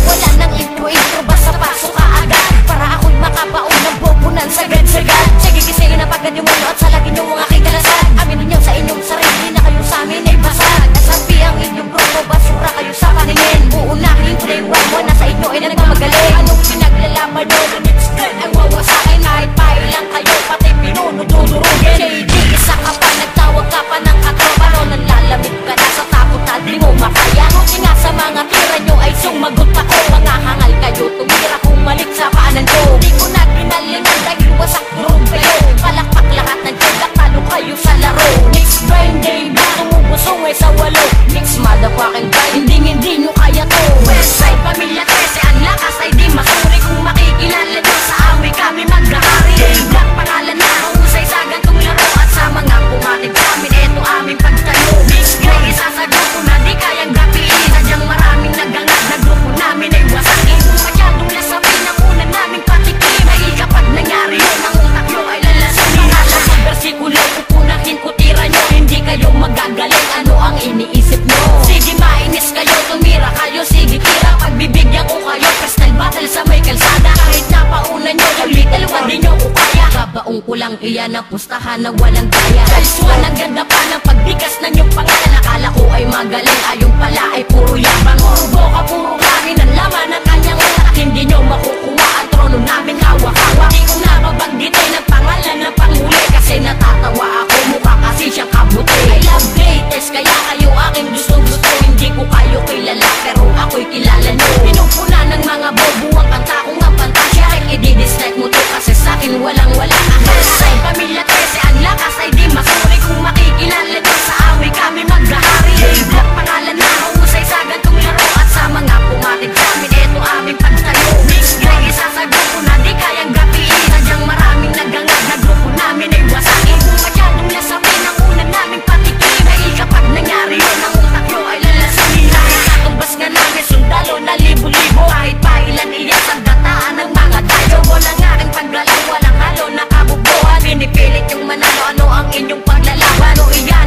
Wala nang intro-intro, basta pasok ka agad para ako'y makabaon ng bobunan sagad-sagad. Sige gisingin na pagkat yung mulo at salagin yung aking kalasan. Aminin nyo sa inyong sarili na kayo sa amin ay basag. Nasabi ang inyong grupo, basura kayo sa paningin. Uunahin ko na yung wawa na sa inyo ay nagmamagaling. Anong pinaglalaban nyo, the next girl ay wawasakin. Kahit pailang kayo, pati pinunududurugin. JD, isa ka pa, nagtawag ka pa ng katropa. No, nanlalamig ka na sa tapot na di mo makaya. Kuti nga sa mga tira nyo ay sumagot ako. Mga hangal kayo, tumira kumalik sa paanan ko. Di ko na ginalingan dahil wasak durog kayo. Palakpak lahat ng tiyagak, talo kayo sa laro. Next grind day, tumubusong ay sa walo. Next motherfucking grind, hindi nyo kaya to. Westside, pamilya 13, ang lakas ay di masuri. Kung makikilala nyo sa amoy kami maghahari. Black pangalan na husay sa gantong laro. At sa mga pumatig namin, eto aming pagtalo. Next grind, isasagot ko na di kayang gapiin. Sadyang maraming nagangat na grupo namin ay wasakin. Kung masyadong lasapin ang una naming patikim, ay kapag nangyari yun, ang utak nyo ay lalasin. Alam ang versikulo, pupunahin ko tira nyo. Hindi kayo magagaling, ano ang iniisip nyo? Sige mainis kayo, tumira kayo, sige tira. Pagbibigyan ko kayo, personal battle sa may kalsada. Kahit napauna nyo, yung little one di nyo ko kaya. Babaong ko lang iyan ang pustahan na walang daya. Guys, ang ganda pa ng pagbigas ng yung pangalan. Akala ko ay magaling, ayong pala ay puro yabang. Puro boka, puro kami ng laman ng kanyang utak. Hindi nyo makukuha ang trono namin hawak-hawak. Di ko nababanggitay ng pangalan ng panghuli, kasi natatawa ako, mukha kasi siyang kabuti. I love greatest, kaya kayo aking gusto-gusto. Hindi ko kayo kilala, pero ako'y kilala nyo. Pinupuna ng mga bobo ang kanta kong ang pantasya. I-dislike mo to kasi sa'kin walang-wala. Westside, pamilya 13, ang lakas ay di masuri. Kung makikilala nyo sa amoy kami maghahari. Black pangalan na husay sa gantong laro. At sa mga pumatig namin, eto aming pagtalo. Mixed grind, isasagot ko na di kayang gapiin. Sadyang maraming nagangat na grupo namin ay wasakin. Kung masyadong lasapin ang una naming patikim, ay kapag nangyari yun, ang utak nyo ay lalasin. Nakakatumbas nga namin sundalo na libo-libo. Kahit pailan iyan sa dataan ng mga tayo. Walang aking paggalaw, walang halo na kabubuhan. Pinipilit yung manalo, ano ang inyong paglalaban? O iyan